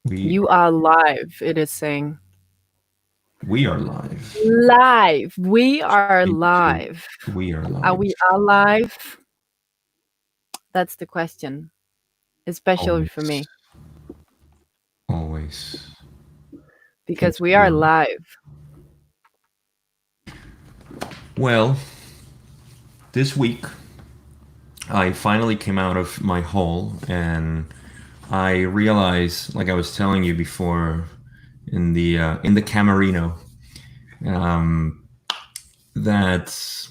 You are live, it is saying. We are live. Live. We are Thank you. live. We are Are live. we alive? That's the question, especially for Always. me, Always. Things because we we are are. live. Well, this week I finally came out of my hole and I realized, like I was telling you before, in the Camerino, um, that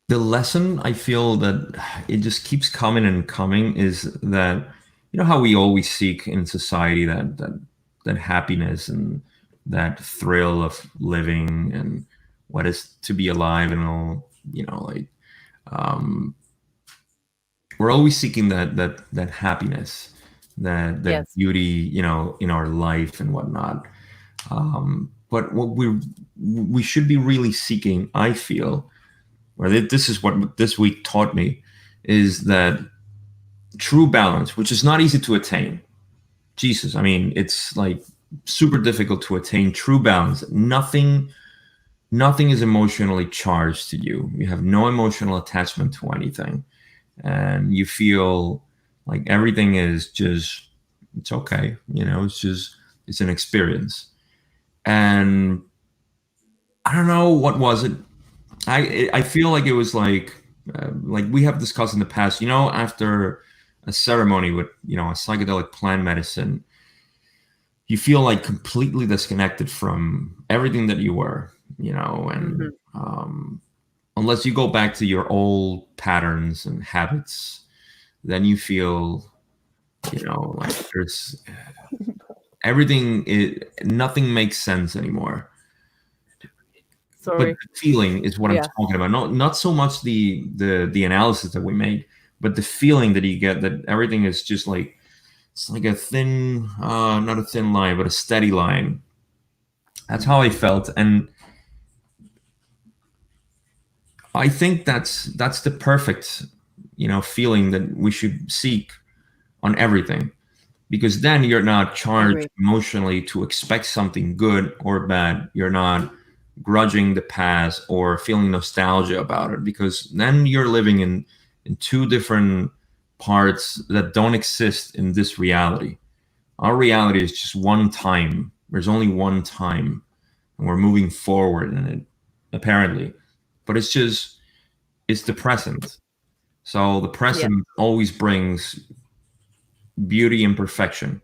the lesson I feel that it just keeps coming and coming is that how we always seek in society that happiness and that thrill of living and what is to be alive and all, like um, we're always seeking that happiness, that Yes. beauty, in our life and whatnot. But what we should be really seeking, I feel, or this is what this week taught me, is that true balance, which is not easy to attain. Jesus, I mean, it's like super difficult to attain true balance. Nothing is emotionally charged to you. You have no emotional attachment to anything, and you feel like everything is just it's okay. It's an experience, and I don't know what was it. I feel like it was like we have discussed in the past. After a ceremony with a psychedelic plant medicine, you feel like completely disconnected from everything that you were. And Hmm. unless you go back to your old patterns and habits, then you feel like there's nothing makes sense anymore. But Sorry. the feeling is what I'm Yeah. talking about. Not so much the analysis that we made, but the feeling that you get that everything is just like it's like a thin, not a thin line, but a steady line. That's how I felt, and I think that's the perfect, feeling that we should seek on everything, because then you're not charged Agree. emotionally to expect something good or bad. You're not grudging the past or feeling nostalgia about it, because then you're living in two different parts that don't exist in this reality. Our reality is just one time. There's only one time, and we're moving forward in it, apparently. But it's the present. So the Yeah. present always brings beauty and perfection.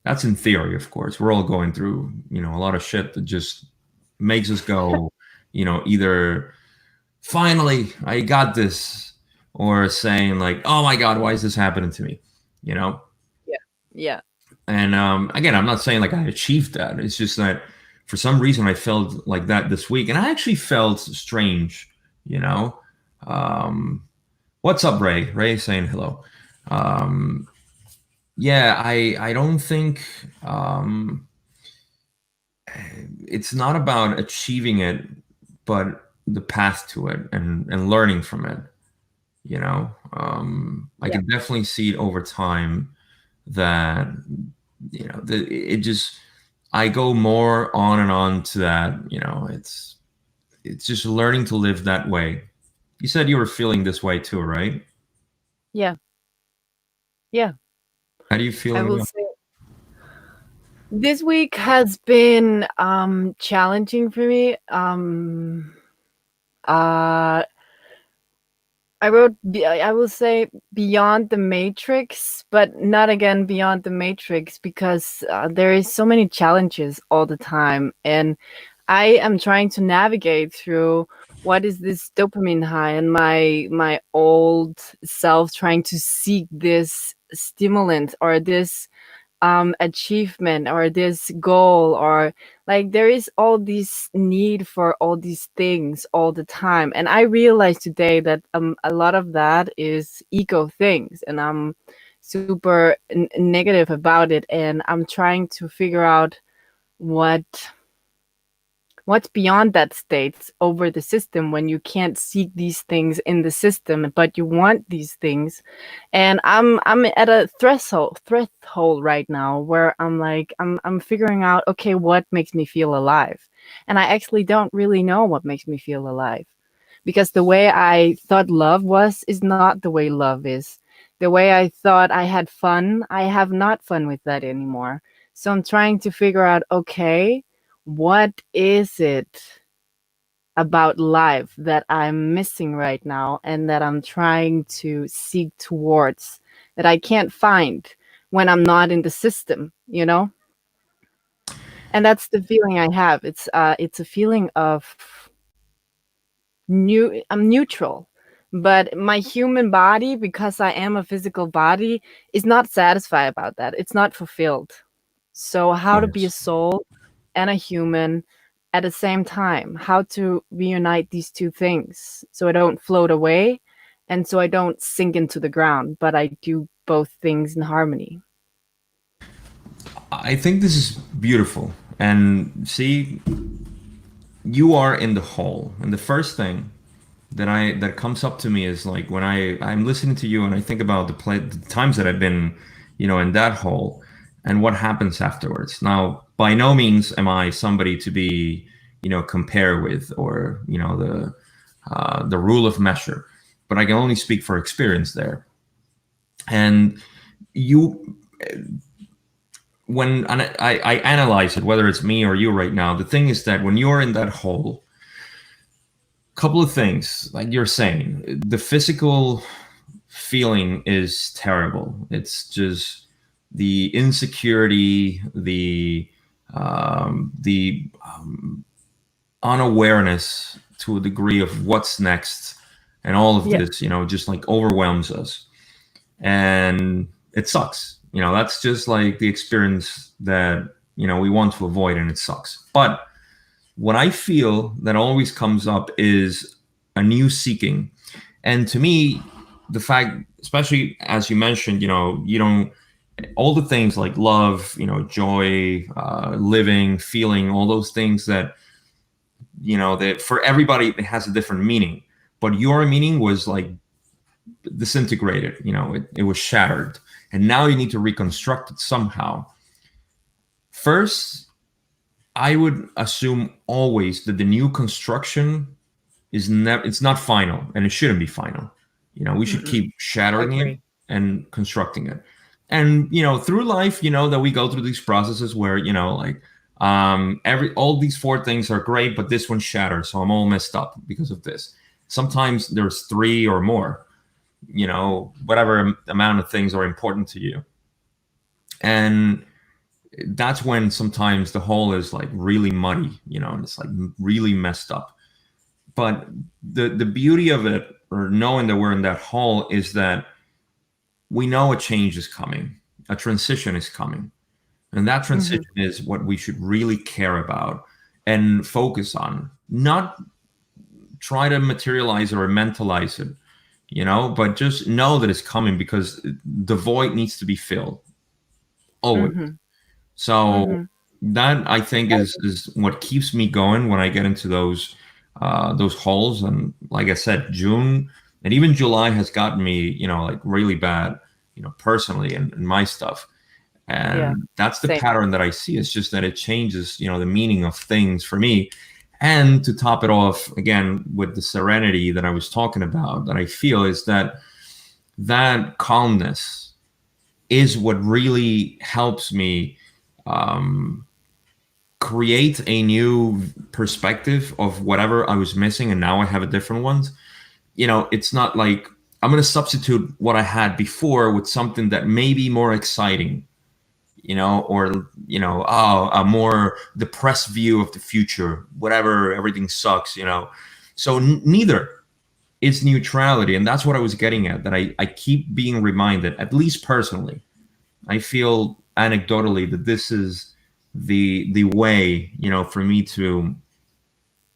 That's in theory, of course. We're all going through, a lot of shit that just makes us go, either finally I got this, or saying like, oh my God, why is this happening to me? You know? Yeah. Yeah. And again, I'm not saying like I achieved that. It's just that for some reason I felt like that this week. And I actually felt strange, you know? Um, what's up, Ray? Ray saying hello. Um, yeah, I don't think um, it's not about achieving it, but the path to it and learning from it. I Yeah. can definitely see it over time that it just I go more on and on to that. It's just learning to live that way. You said you were feeling this way too, right? Yeah. Yeah. How do you I feeling will about? say this week has been challenging for me. Uh I will say beyond the matrix, but not again beyond the matrix, because there is so many challenges all the time, and I am trying to navigate through what is this dopamine high and my old self trying to seek this stimulant or this achievement or this goal, or like there is all this need for all these things all the time, and I realized today that a lot of that is ego things, and I'm super negative about it, and I'm trying to figure out what what's beyond that state over the system when you can't seek these things in the system, but you want these things. And I'm at a threshold right now where I'm like I'm figuring out, okay, what makes me feel alive. And I actually don't really know what makes me feel alive, because the way I thought love was is not the way love is. The way I thought I had fun, I have not fun with that anymore. So I'm trying to figure out, okay, what is it about life that I'm missing right now and that I'm trying to seek towards, that I can't find when I'm not in the system, you know? And that's the feeling I have. It's a feeling of I'm neutral, but my human body, because I am a physical body, is not satisfied about that. It's not fulfilled. So how to be a Yes. soul and a human at the same time, how to reunite these two things so I don't float away and so I don't sink into the ground, but I do both things in harmony. I think this is beautiful. And see, you are in the whole. And the first thing that comes up to me is like when I'm listening to you and I think about the times that I've been, in that hole and what happens afterwards. Now, by no means am I somebody to be, compare with, or the rule of measure, but I can only speak for experience there. And you, when I analyze it, whether it's me or you right now, the thing is that when you're in that hole, couple of things, like you're saying, the physical feeling is terrible. It's just the insecurity, the unawareness to a degree of what's next, and all of Yeah. this, just like overwhelms us, and it sucks. That's just like the experience that we want to avoid, and it sucks. But what I feel that always comes up is a new seeking. And to me, the fact, especially as you mentioned, you don't, all the things like love, joy, living, feeling, all those things that, that for everybody, it has a different meaning. But your meaning was like disintegrated, it was shattered. And now you need to reconstruct it somehow. First, I would assume always that the new construction is never, it's not final, and it shouldn't be final. We should Mm-mm. keep shattering it Agree. and constructing it. And through life, that we go through these processes where like every all these four things are great, but this one shattered, so I'm all messed up because of this. Sometimes there's three or more, whatever amount of things are important to you. And that's when sometimes the whole is like really muddy, and it's like really messed up. But the beauty of it, or knowing that we're in that hole, is that we know a change is coming, a transition is coming, and that Hmm. transition is what we should really care about and focus on, not try to materialize or mentalize it, but just know that it's coming, because the void needs to be filled always. Hmm. So Hmm. that, I think, is what keeps me going when I get into those holes. And like I said, June and even July has gotten me, like really bad, personally, and my stuff. Yeah. And that's the Same. pattern that I see. It's just that it changes, the meaning of things for me. And to top it off, again, with the serenity that I was talking about, that I feel, is that calmness is what really helps me um, create a new perspective of whatever I was missing, and now I have a different one. It's not like I'm going to substitute what I had before with something that may be more exciting, or a more depressed view of the future, whatever, everything sucks. So neither is neutrality, and that's what I was getting at. That I keep being reminded, at least personally, I feel anecdotally, that this is the way, for me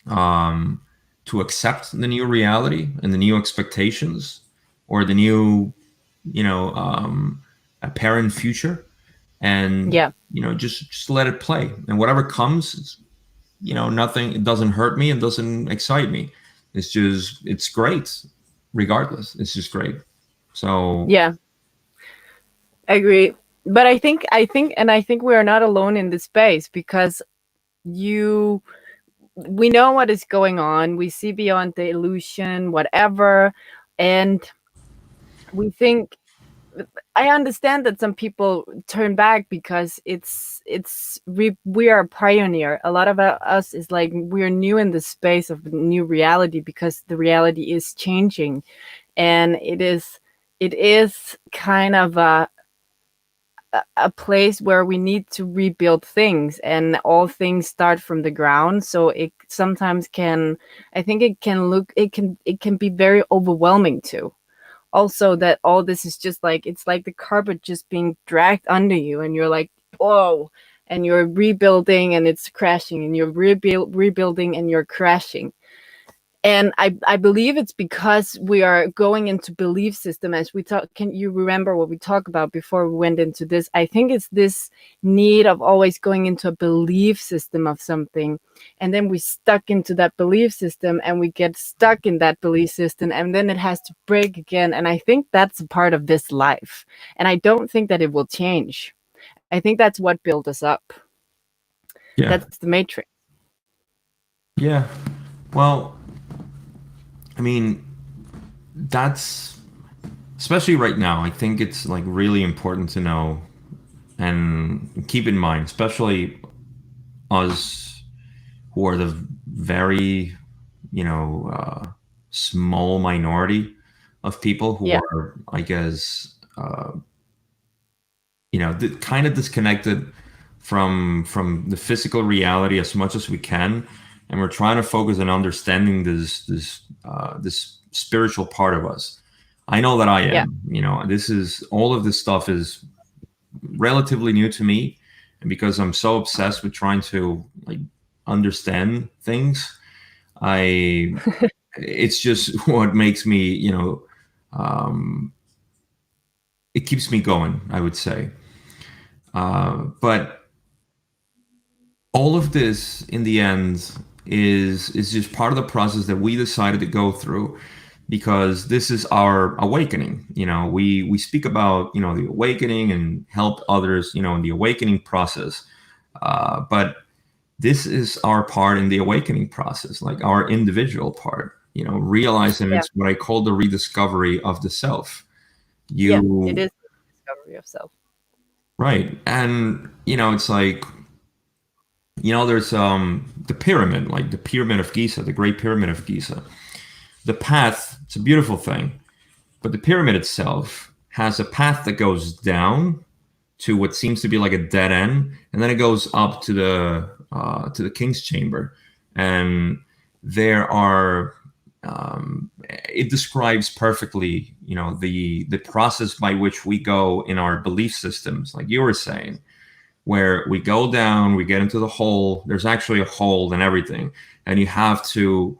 um, to accept the new reality and the new expectations, or the new, apparent future, and Yeah. just let it play, and whatever comes, nothing. It doesn't hurt me and doesn't excite me. It's great, regardless. It's just great. So Yeah, I agree. But I think we are not alone in this space, because you we know what is going on. We see beyond the illusion, whatever, and we think, I understand that some people turn back because we are a pioneer. A lot of us is like we're new in the space of new reality, because the reality is changing, and it is kind of a place where we need to rebuild things, and all things start from the ground. So it sometimes can, I think it can be very overwhelming too. Also, that all this is just like, it's like the carpet just being dragged under you, and you're like, whoa, and you're rebuilding and it's crashing, and you're rebuilding and you're crashing. And I believe it's because we are going into belief system, as we talk. Can you remember what we talked about before we went into this? I think it's this need of always going into a belief system of something, and then we stuck into that belief system, and we get stuck in that belief system, and then it has to break again. And I think that's a part of this life, and I don't think that it will change. I think that's what built us up. yeah, That's the matrix. yeah. Well, I mean, that's especially right now. I think it's like really important to know and keep in mind, especially us who are the very, small minority of people who Yeah, are, I guess, kind of disconnected from the physical reality as much as we can, and we're trying to focus on understanding this spiritual part of us. I know that I yeah, am. This is all of this stuff is relatively new to me, and because I'm so obsessed with trying to like understand things, I it's just what makes me, um, it keeps me going, I would say. But all of this in the end is just part of the process that we decided to go through, because this is our awakening. We speak about, the awakening and help others, in the awakening process. But this is our part in the awakening process, like our individual part, realizing yeah, it's what I call the rediscovery of the self. yeah. It You is discovery of self. Right. And it's like, there's the pyramid, like the pyramid of Giza, the Great Pyramid of Giza. The path, it's a beautiful thing, but the pyramid itself has a path that goes down to what seems to be like a dead end, and then it goes up to the king's chamber, and there are it describes perfectly, the process by which we go in our belief systems, like you were saying, where we go down, we get into the hole. There's actually a hole and everything, and you have to,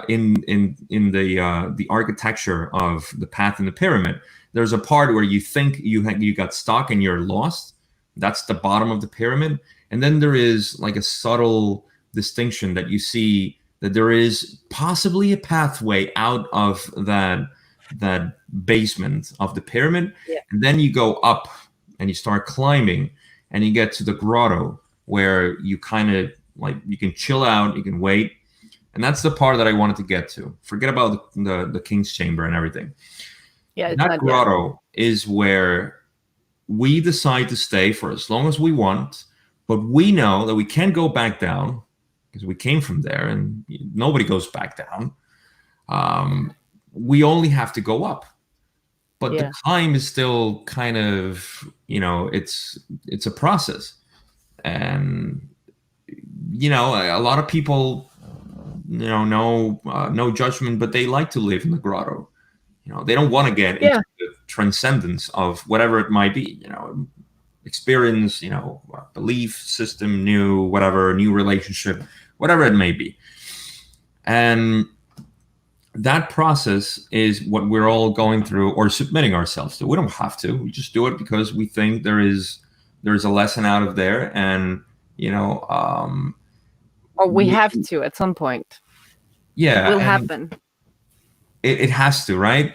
in the architecture of the path in the pyramid. There's a part where you think you got stuck and you're lost. That's the bottom of the pyramid, and then there is like a subtle distinction that you see that there is possibly a pathway out of that basement of the pyramid, Yeah, and then you go up and you start climbing and you get to the grotto where you kind of like you can chill out, you can wait, and that's the part that I wanted to get to. Forget about the king's chamber and everything. yeah. It's That not yet. grotto is where we decide to stay for as long as we want, but we know that we can't go back down because we came from there, and nobody goes back down. We only have to go up, but the Yeah, climb is still kind of, it's a process. And a lot of people, no judgment, but they like to live in the grotto. They don't want to get into yeah, the transcendence of whatever it might be, experience, belief system, new relationship, whatever it may be. And that process is what we're all going through or submitting ourselves to. We don't have to. We just do it because we think there's a lesson out of there, and you know, um, Or we we, have to at some point. It yeah, will and happen. it has to, right?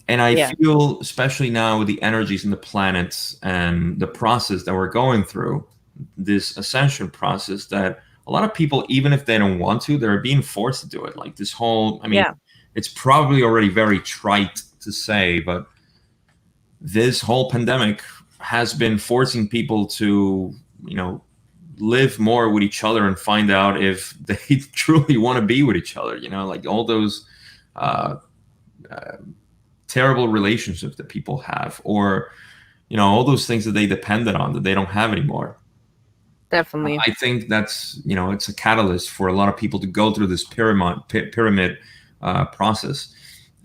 And I Yeah. feel, especially now with the energies in the planets and the process that we're going through, this ascension process, that a lot of people, even if they don't want to, they're being forced to do it. Like this whole, I mean, Yeah. it's probably already very trite to say, but this whole pandemic has been forcing people to, you know, live more with each other and find out if they truly want to be with each other. You know, like all those uh, terrible relationships that people have, or all those things that they depended on that they don't have anymore. Definitely. I think that's, it's a catalyst for a lot of people to go through this pyramid process,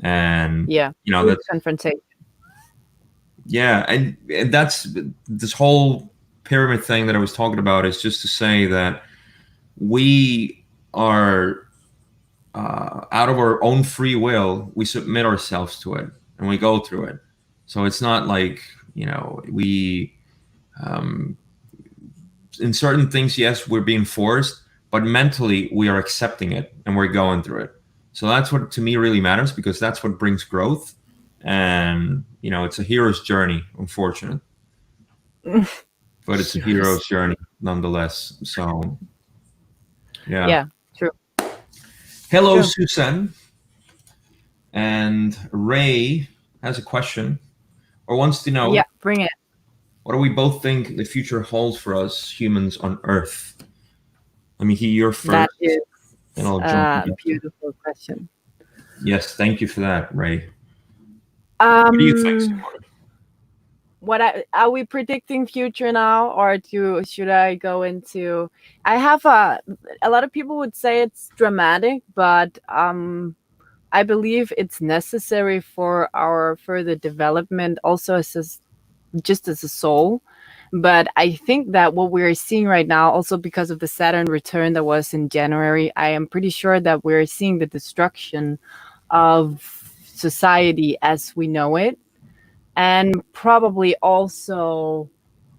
and Yeah. Truth that's, confrontation. yeah, and that's this whole pyramid thing that I was talking about, is just to say that we are, out of our own free will, we submit ourselves to it and we go through it. So it's not like, we, um, in certain things, yes, we're being forced, but mentally we are accepting it and we're going through it. So that's what to me really matters, because that's what brings growth. And, it's a hero's journey, unfortunately, but it's a Heroes. hero's journey nonetheless. So, yeah. Yeah. True. Hello, True. Susan. And Ray has a question, or wants to Yeah. know, Bring it. what do we both think the future holds for us humans on Earth? Let me hear your That first, is and I'll jump in a after. beautiful question. Yes, thank you for that, Ray. What do you think, Um, Simona? what are we predicting future now, or do should I go into? I have a lot of people would say it's dramatic, but I believe it's necessary for our further development, also just as a soul. But I think that what we're seeing right now, also because of the Saturn return that was in January, I am pretty sure that we're seeing the destruction of society as we know it, and probably also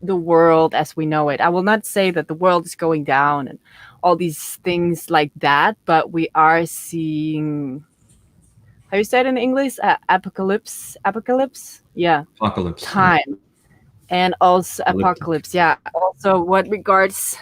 the world as we know it. I will not say that the world is going down and all these things like that, but we are seeing, how you say it in English? Apocalypse. Apocalypse. Yeah, Apocalypse, yeah. time, and also Apocalyptic. apocalypse. Yeah. Also, what regards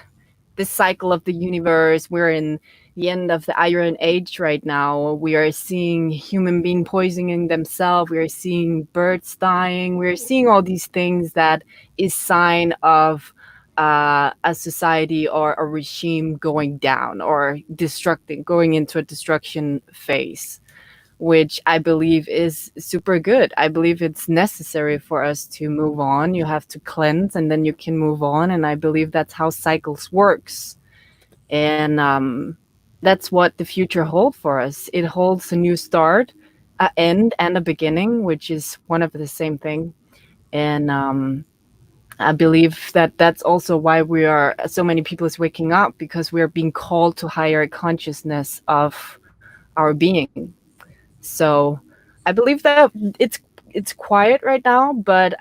the cycle of the universe, we're in the end of the Iron Age right now. We are seeing human being poisoning themselves. We are seeing birds dying. We are seeing all these things that is sign of a society or a regime going down or destructing, going into a destruction phase, which I believe is super good. I believe it's necessary for us to move on. You have to cleanse and then you can move on. And I believe that's how cycles works. And that's what the future holds for us. It holds a new start, an end, and a beginning, which is one of the same thing. And I believe that that's also why we are so many people is waking up, because we are being called to higher consciousness of our being. So I believe that it's quiet right now, but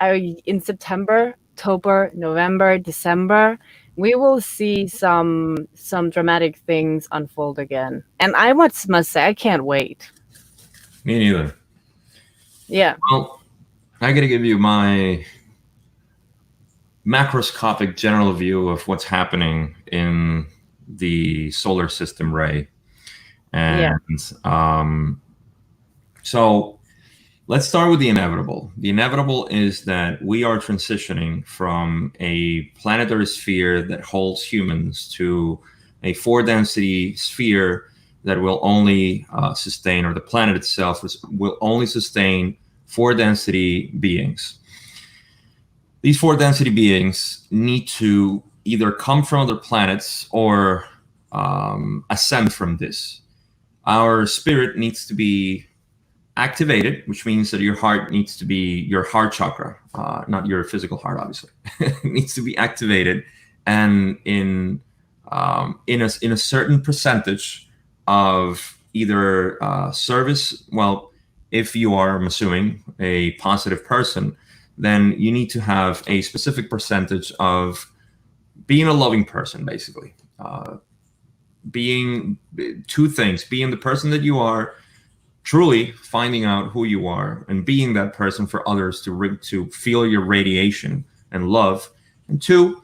in September, October, November, December, we will see some dramatic things unfold again. And I must say I can't wait. Me neither. Yeah. Well, I got to give you my macroscopic general view of what's happening in the solar system, Ray. Yeah. And so let's start with the inevitable. The inevitable is that we are transitioning from a planetary sphere that holds humans to a four density sphere that will only sustain, or the planet itself will only sustain four density beings. These four density beings need to either come from other planets or ascend from this. Our spirit needs to be activated, which means that your heart needs to be your heart chakra, not your physical heart, obviously. It needs to be activated, and in a certain percentage of either service. Well, if you are, I'm assuming, a positive person, then you need to have a specific percentage of being a loving person, basically. being two things: being the person that you are, truly finding out who you are, and being that person for others to feel your radiation and love, and two,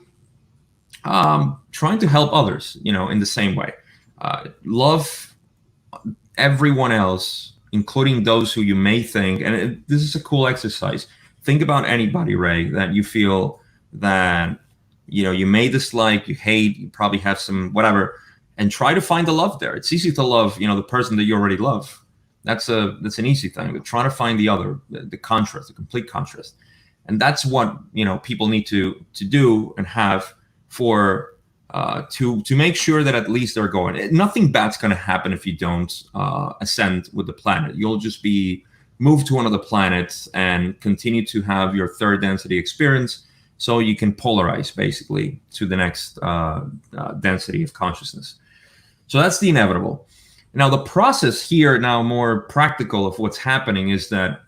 trying to help others, in the same way. Love everyone else, including those who you may think, and this is a cool exercise. Think about anybody, Ray, that you feel that you may dislike, you hate, you probably have some whatever, and try to find the love there. It's easy to love, the person that you already love. That's an easy thing. But trying to find the other, the contrast, the complete contrast, and that's what people need to do and have for to make sure that at least they're going. Nothing bad's going to happen if you don't ascend with the planet. You'll just be moved to another planet and continue to have your third density experience, so you can polarize basically to the next density of consciousness. So that's the inevitable. Now the process here, now more practical of what's happening, is that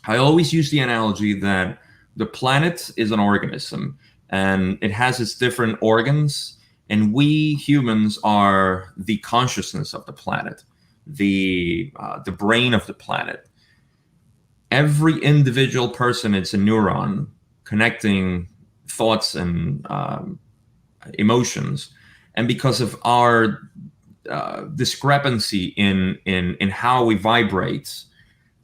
I always use the analogy that the planet is an organism and it has its different organs, and we humans are the consciousness of the planet, the brain of the planet. Every individual person is a neuron connecting thoughts and emotions, and because of our discrepancy in how we vibrate,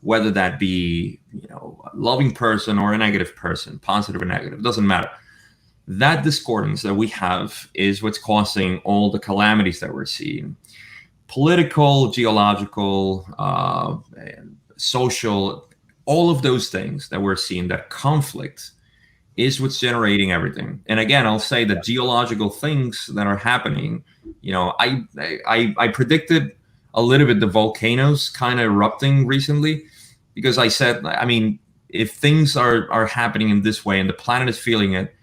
whether that be a loving person or a negative person, positive or negative, doesn't matter. That discordance that we have is what's causing all the calamities that we're seeing: political, geological, social, all of those things that we're seeing. That conflict is what's generating everything. And again, I'll say that geological things that are happening, I predicted a little bit the volcanoes kind of erupting recently, because I said, I mean, if things are happening in this way and the planet is feeling it,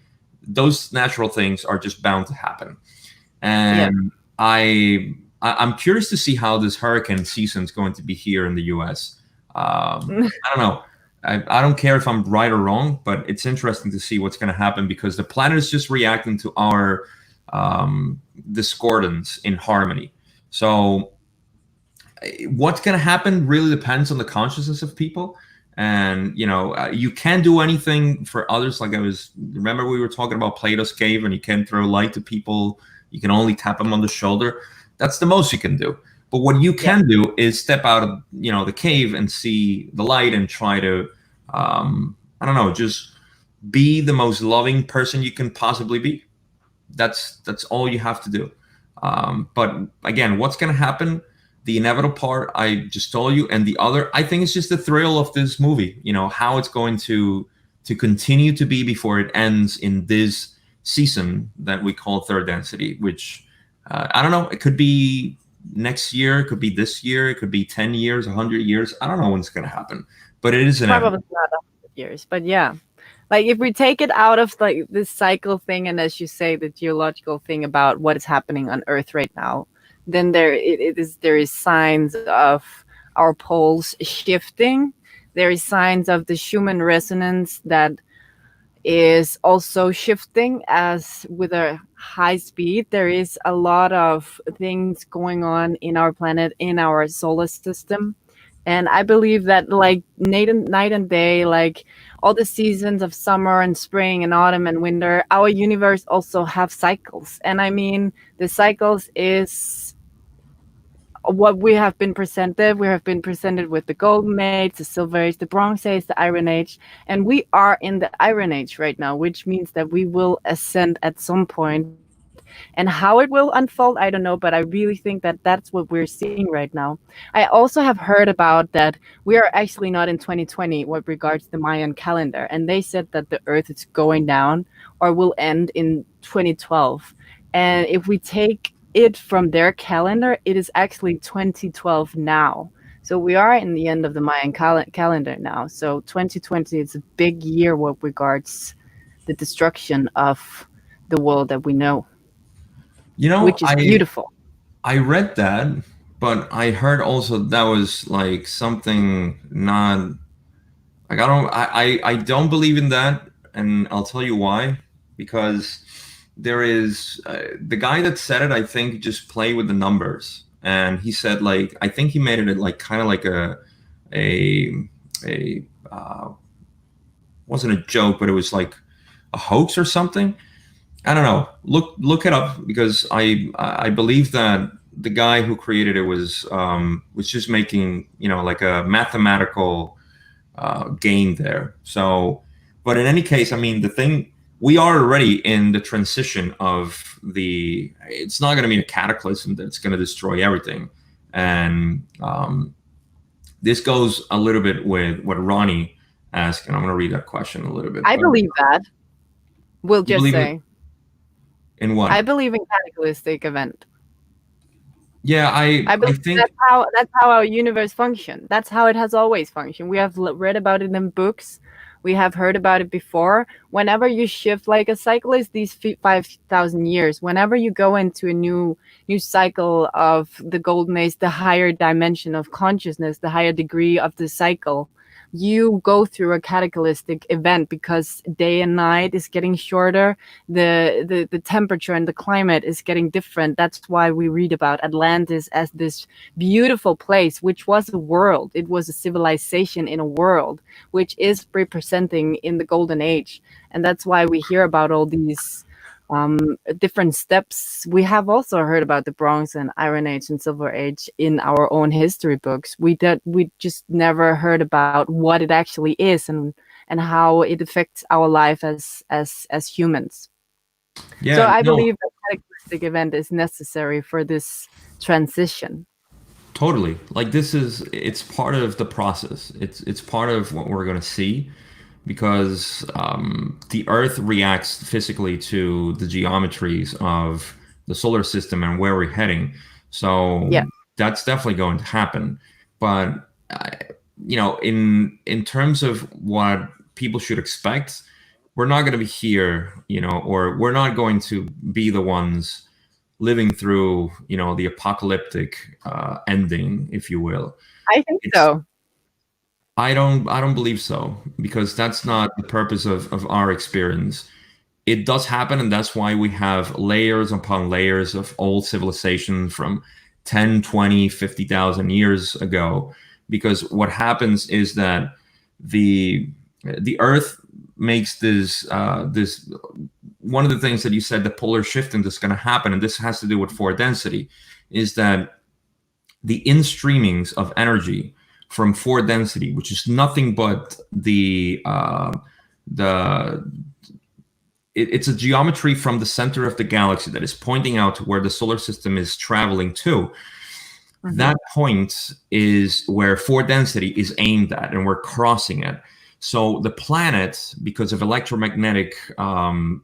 those natural things are just bound to happen. Yeah. And I'm curious to see how this hurricane season is going to be here in the U.S. I don't know. I don't care if I'm right or wrong, but it's interesting to see what's going to happen, because the planet is just reacting to our discordance in harmony. So what's going to happen really depends on the consciousness of people. And you can't do anything for others. Like remember we were talking about Plato's cave, and you can't throw light to people, you can only tap them on the shoulder. That's the most you can do. But what you can do is step out of the cave and see the light, and try to I don't know, just be the most loving person you can possibly be. That's all you have to do. But again, what's going to happen? The inevitable part I just told you, and the other, I think it's just the thrill of this movie. How it's going to continue to be before it ends in this season that we call third density. Which I don't know. It could be next year. It could be this year. It could be 10 years, 100 years. I don't know when it's going to happen. But it is inevitable. Probably not 100 years, but yeah. Like if we take it out of like this cycle thing, and as you say, the geological thing about what is happening on Earth right now, then there is signs of our poles shifting. There is signs of the Schumann resonance that is also shifting as with a high speed. There is a lot of things going on in our planet, in our solar system. And I believe that like night and day, like all the seasons of summer and spring and autumn and winter, our universe also have cycles. And I mean, the cycles is what we have been presented. We have been presented with the Golden Age, the Silver Age, the Bronze Age, the Iron Age, and we are in the Iron Age right now, which means that we will ascend at some point. And how it will unfold, I don't know, but I really think that that's what we're seeing right now. I also have heard about that we are actually not in 2020 what regards the Mayan calendar, and they said that the Earth is going down or will end in 2012. And if we take it from their calendar, it is actually 2012 now. So we are in the end of the Mayan calendar now. So 2020 is a big year what regards the destruction of the world that we know, which is I beautiful. I read that, but I heard also that was like something not like I don't believe in that, and I'll tell you why. Because there is the guy that said it, I think, just play with the numbers, and he said, like, I think he made it like kind of like a a wasn't a joke, but it was like a hoax or something. I don't know. Look it up, because I believe that the guy who created it was just making, like a mathematical gain there. So, but in any case, I mean, the thing, we are already in the transition of the. It's not going to be a cataclysm that's going to destroy everything, and this goes a little bit with what Ronnie asked, and I'm going to read that question a little bit. I But believe that. We'll you just believe say in what? I believe in cataclysmic event. Yeah, I I believe think that's how our universe functions. That's how it has always functioned. We have read about it in books. We have heard about it before. Whenever you shift, like a cycle is these 5,000 years. Whenever you go into a new cycle of the golden age, the higher dimension of consciousness, the higher degree of the cycle, you go through a cataclysmic event because day and night is getting shorter, the temperature and the climate is getting different. That's why we read about Atlantis as this beautiful place, which was a world. It was a civilization in a world, which is representing in the golden age. And that's why we hear about all these different steps. We have also heard about the Bronze and Iron Age and Silver Age in our own history books. We just never heard about what it actually is and how it affects our life as humans. So yeah, I no, believe that cataclysmic event is necessary for this transition. totally. Like, it's part of the process. It's part of what we're going to see, because the Earth reacts physically to the geometries of the solar system and where we're heading. So Yeah, that's definitely going to happen. But in terms of what people should expect, we're not going to be here, or we're not going to be the ones living through, the apocalyptic ending, if you will. I think It's so. I don't believe so, because that's not the purpose of our experience. It does happen, and that's why we have layers upon layers of old civilization from 10, 20, 50,000 years ago. Because what happens is that the the Earth makes this one of the things that you said, the polar shifting that's going to happen, and this has to do with force density, is that the in-streamings of energy from force density, which is nothing but the it's a geometry from the center of the galaxy that is pointing out to where the solar system is traveling to. Mhm. That point is where force density is aimed at, and we're crossing it. So the planet, because of electromagnetic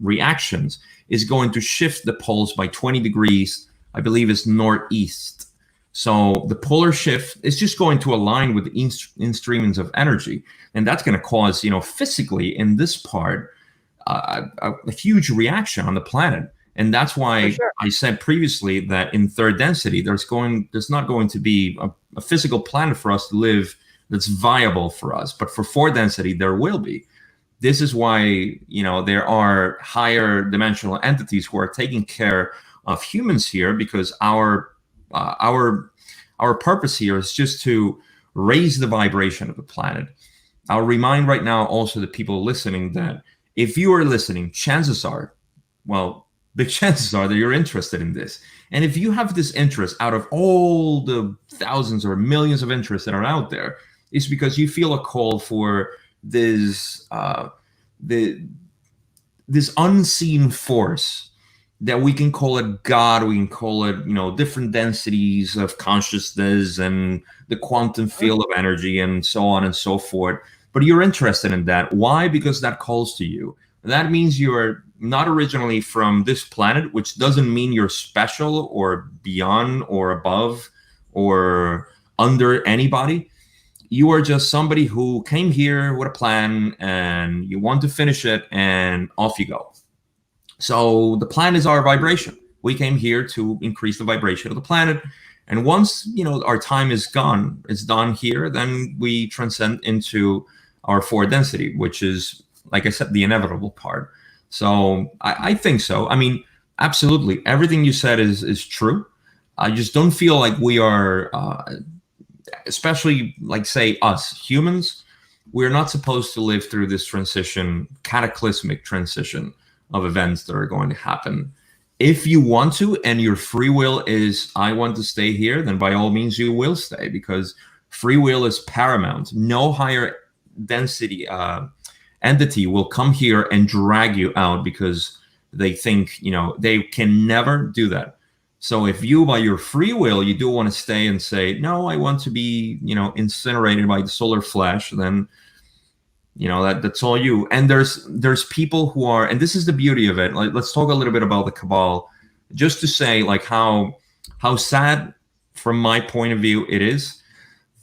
reactions, is going to shift the poles by 20 degrees, I believe is northeast. So the polar shift is just going to align with the in-streamings of energy. And that's going to cause, physically in this part, a huge reaction on the planet. And that's For why sure. I said previously that in third density, there's not going to be a physical planet for us to live that's viable for us. But for fourth density, there will be. This is why, there are higher dimensional entities who are taking care of humans here, because uh, our our purpose here is just to raise the vibration of the planet. I'll remind right now also the people listening that if you are listening, chances are, well, big chances are that you're interested in this. And if you have this interest out of all the thousands or millions of interests that are out there, it's because you feel a call for this the this unseen force, that we can call it God, we can call it, different densities of consciousness and the quantum field of energy and so on and so forth. But you're interested in that. Why? Because that calls to you. That means you're not originally from this planet, which doesn't mean you're special or beyond or above or under anybody. You are just somebody who came here with a plan and you want to finish it, and off you go. So the plan is our vibration. We came here to increase the vibration of the planet. And once, our time is gone, it's done here, then we transcend into our four density, which is, like I said, the inevitable part. So I think so. I mean, absolutely, everything you said is true. I just don't feel like we are, especially like say us humans, we're not supposed to live through this transition, cataclysmic transition of events that are going to happen. If you want to, and your free will is, I want to stay here, then by all means you will stay, because free will is paramount. No higher density entity will come here and drag you out because they think, they can never do that. So if you, by your free will, you do want to stay and say, no, I want to be, incinerated by the solar flash, then that's all you. And there's people who are, and this is the beauty of it. Like, let's talk a little bit about the cabal, just to say like how sad, from my point of view, it is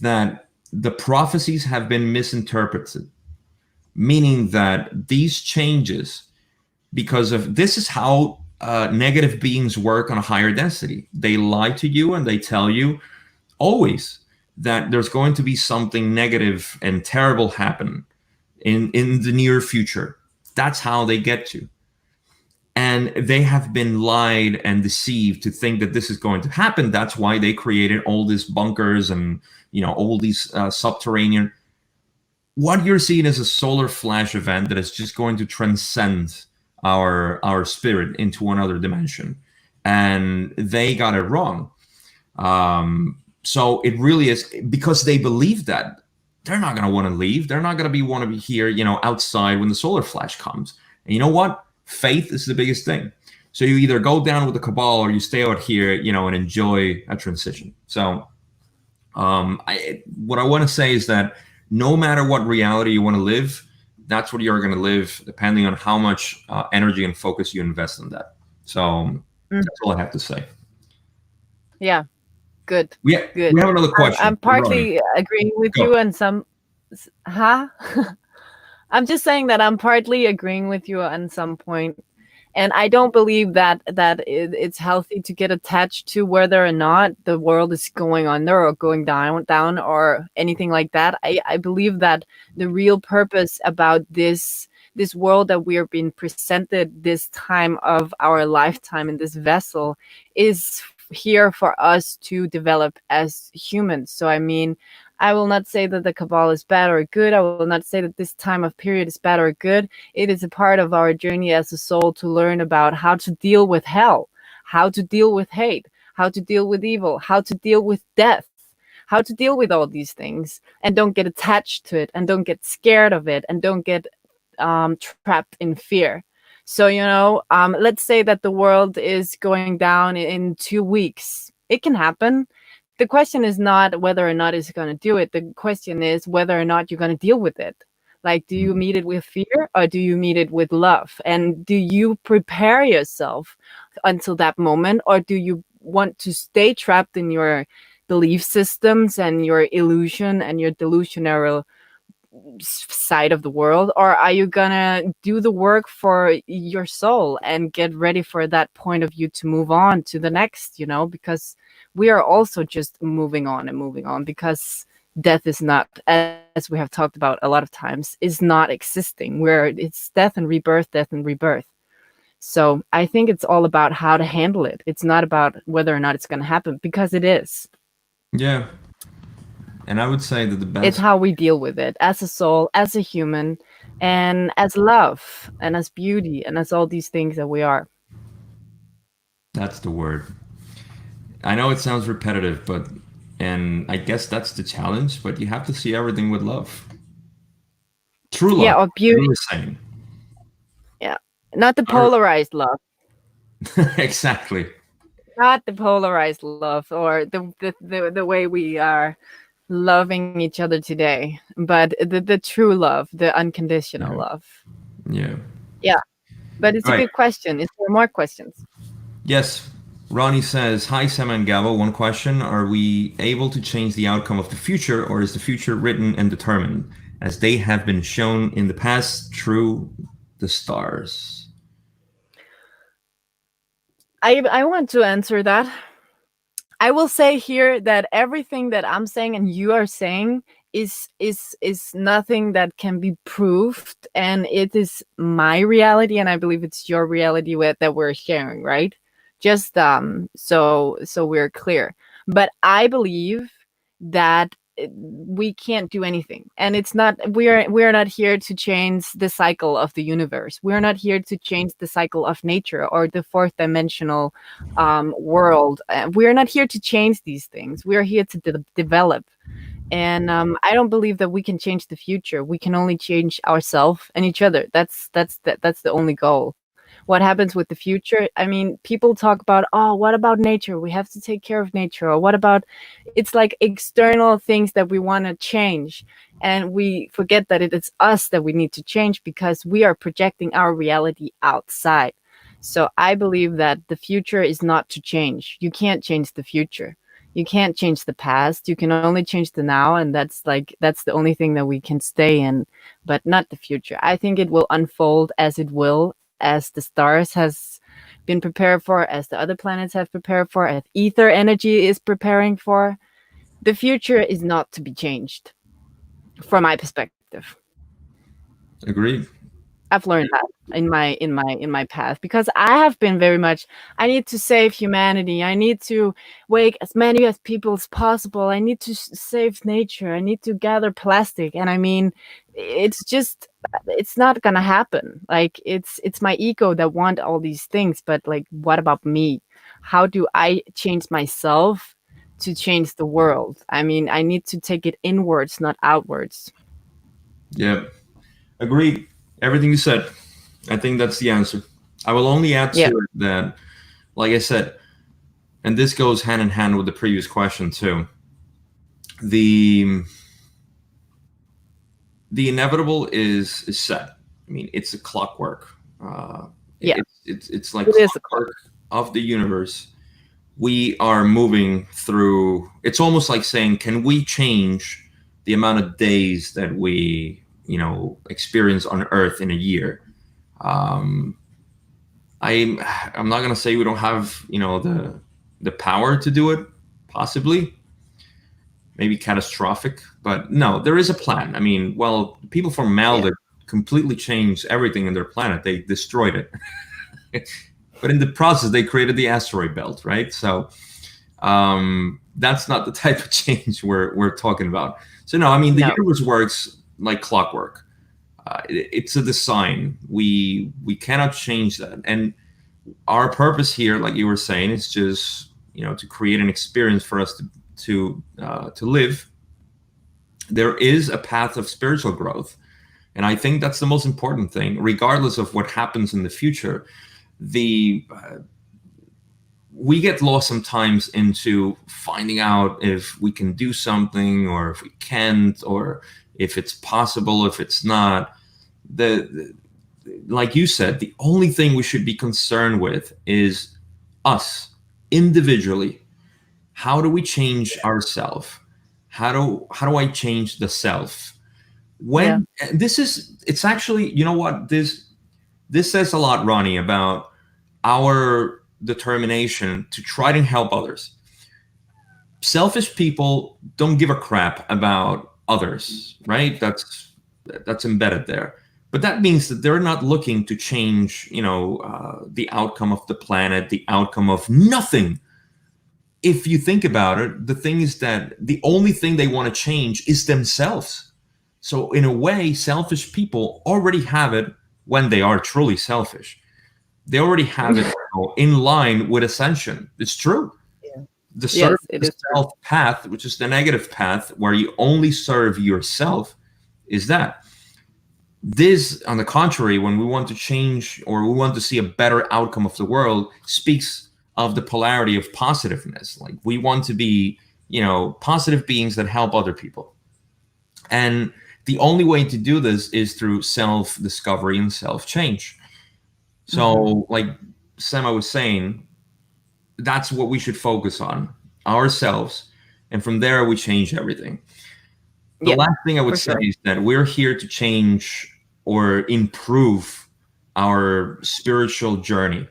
that the prophecies have been misinterpreted, meaning that these changes, because of this is how negative beings work on a higher density. They lie to you and they tell you always that there's going to be something negative and terrible happen in the near future. That's how they get you. And they have been lied and deceived to think that this is going to happen. That's why they created all these bunkers and all these subterranean. What you're seeing is a solar flash event that is just going to transcend our spirit into another dimension, and they got it wrong. So it really is, because they believe that they're not going to want to leave. They're not going to want to be here, outside when the solar flash comes. And you know what? Faith is the biggest thing. So you either go down with the cabal or you stay out here, and enjoy a transition. So what I want to say is that no matter what reality you want to live, that's what you're going to live, depending on how much energy and focus you invest in that. So Mm. that's all I have to say. Yeah, good, We we good. have another question. I'm Ronnie, partly agreeing with go. you, and huh? I'm just saying that I'm partly agreeing with you on some point, and I don't believe it's healthy to get attached to whether or not the world is going under or going down or anything like that. I believe that the real purpose about this world that we are being presented this time of our lifetime in this vessel is here for us to develop as humans. So I mean, I will not say that the cabal is bad or good. I will not say that this time of period is bad or good. It is a part of our journey as a soul to learn about how to deal with hell, how to deal with hate, how to deal with evil, how to deal with death, how to deal with all these things, and don't get attached to it, and don't get scared of it, and don't get trapped in fear. So, let's say that the world is going down in 2 weeks. It can happen. The question is not whether or not it's going to do it. The question is whether or not you're going to deal with it. Like, do you meet it with fear or do you meet it with love? And do you prepare yourself until that moment, or do you want to stay trapped in your belief systems and your illusion and your delusional side of the world? Or are you gonna do the work for your soul and get ready for that point of view to move on to the next, because we are also just moving on, because death is not, as we have talked about a lot of times, is not existing, where it's death and rebirth. So I think it's all about how to handle it. It's not about whether or not it's going to happen, because it is. Yeah, and I would say that the It's best, how we deal with it as a soul, as a human, and as love, and as beauty, and as all these things that we are. that's the word. I know it sounds repetitive, and I guess that's the challenge, but you have to see everything with love. True Yeah, love, or you beauty. were saying. Yeah. Not the Our- polarized love. exactly. Not the polarized love, or the way we are loving each other today, but the true love, the unconditional Yeah. love. Yeah. Yeah. But it's a Right. good question. Is there more questions? Yes. Ronnie says, hi, Sam and Gabo. One question. Are we able to change the outcome of the future, or is the future written and determined, as they have been shown in the past through the stars? I want to answer that. I will say here that everything that I'm saying and you are saying is nothing that can be proved, and it is my reality, and I believe it's your reality that we're sharing, right? Just so we're clear. But I believe that we can't do anything, and it's not we are not here to change the cycle of the universe. We're not here to change the cycle of nature or the fourth dimensional world. We're not here to change these things. We're here to develop. And I don't believe that we can change the future. We can only change ourselves and each other. That's the only goal. What happens with the future? I mean, people talk about, oh, what about nature? We have to take care of nature. Or what about, it's like external things that we want to change. And we forget that it is us that we need to change because we are projecting our reality outside. So I believe that the future is not to change. You can't change the future. You can't change the past. You can only change the now. And that's the only thing that we can stay in, but not the future. I think it will unfold as it will, as the stars has been prepared for, as the other planets have prepared for, as ether energy is preparing for. The future is not to be changed, from my perspective. Agreed. I've learned that in my path, because I have been very much, I need to save humanity. I need to wake as many as people as possible. I need to save nature. I need to gather plastic. And I mean, it's just, it's not gonna happen. Like, it's my ego that want all these things, but like, what about me? How do I change myself to change the world? I mean, I need to take it inwards, not outwards. Yeah. Agreed. Everything you said. I think that's the answer. I will only add to Yeah, it that, like I said, and this goes hand in hand with the previous question too. The the inevitable is set. I mean, it's a clockwork. yeah, It's like it is a clock. clockwork of the universe. We are moving through. It's almost like saying, can we change the amount of days that we experience on Earth in a year? Um, I'm I'm not gonna say we don't have the power to do it. Possibly, maybe catastrophic, but no, there is a plan. I mean, well, people from Yeah, Maldiv completely changed everything in their planet. They destroyed it, but in the process, they created the asteroid belt, right? So that's not the type of change we're talking about. So no, I mean, the no, universe works like clockwork. It's a design. We cannot change that, and our purpose here, like you were saying, is just to create an experience for us to live. There is a path of spiritual growth, and I think that's the most important thing, regardless of what happens in the future. The We get lost sometimes into finding out if we can do something or if we can't, or if it's possible, if it's not. The Like you said, the only thing we should be concerned with is us individually. How do we change ourselves? How do I change the self? yeah, When this is It's actually, you know what, this says a lot, Ronnie, about our determination to try to help others. Selfish people don't give a crap about others, right? That's embedded there. But that means that they're not looking to change, the outcome of the planet, the outcome of nothing. If you think about it, the thing is that the only thing they want to change is themselves. So in a way, selfish people already have it when they are truly selfish. They already have it in line with ascension. It's true. yeah. The serve Yes, it the is true. self path, which is the negative path, where you only serve yourself, is that. This, on the contrary, when we want to change or we want to see a better outcome of the world, speaks of the polarity of positiveness. Like, we want to be, positive beings that help other people. And the only way to do this is through self discovery and self change. Hmm. So, like Sema was saying, that's what we should focus on, ourselves. And from there, we change everything. The Yeah, last thing I would for say sure. is that we're here to change or improve our spiritual journey.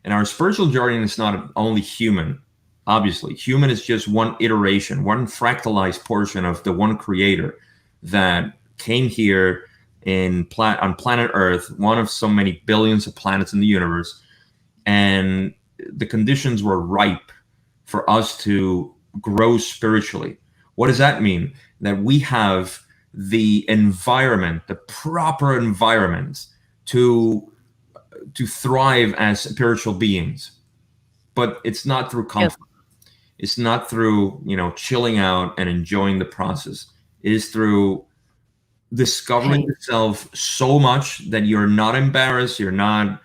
And our spiritual journey is not only human, obviously. Human is just one iteration, one fractalized portion of the one creator. that came here on planet Earth, one of so many billions of planets in the universe, and the conditions were ripe for us to grow spiritually. What does that mean? That we have the environment, the proper environment to thrive as spiritual beings. But it's not through Yes. comfort. It's not through, chilling out and enjoying the process. It is through discovering Pain. yourself so much that you're not embarrassed, you're not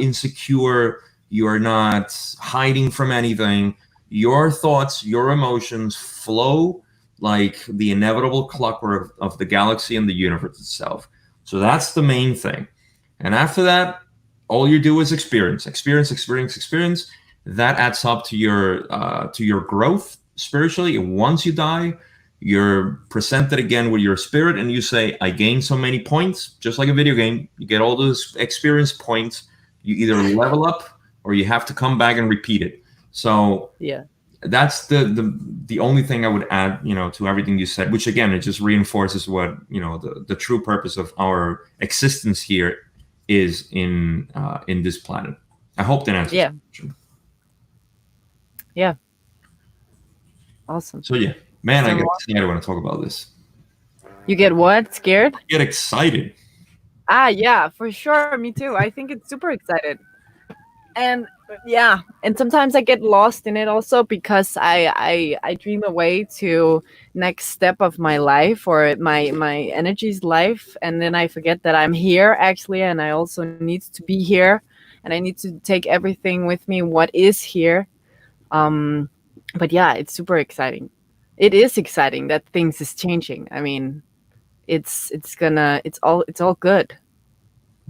insecure, you're not hiding from anything. Your thoughts, your emotions flow like the inevitable clockwork of the galaxy and the universe itself. So that's the main thing. And after that, all you do is experience. That adds up to your growth spiritually. And once you die, you're presented again with your spirit, and you say, I gained so many points, just like a video game. You get all those experience points. You either level up or you have to come back and repeat it. So Yeah. that's the only thing I would add, to everything you said, which again, it just reinforces what, the true purpose of our existence here is in this planet. I hope that answers Yeah. the question. Yeah. Awesome. So yeah, man, I So get excited when I talk about this. you get what? Scared? I get excited. Yeah, for sure. Me too. I think it's super excited. And yeah, and sometimes I get lost in it also because I dream away to next step of my life or my energy's life, and then I forget that I'm here actually, and I also need to be here, and I need to take everything with me what is here. Um but yeah, it's super exciting. It is exciting that things is changing. I mean, it's all good.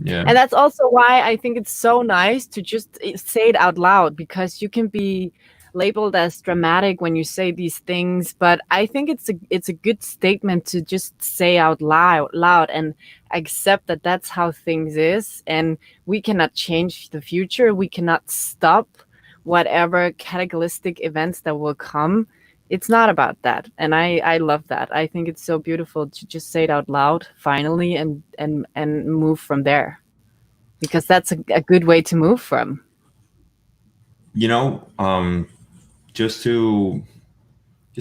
Yeah. And that's also why I think it's so nice to just say it out loud, because you can be labeled as dramatic when you say these things, but I think it's a good statement to just say out loud and accept that that's how things is, and we cannot change the future. We cannot stop whatever cataclysmic events that will come. It's not about that, and I love that. I think it's so beautiful to just say it out loud finally, and move from there, because that's a good way to move from. You know, just to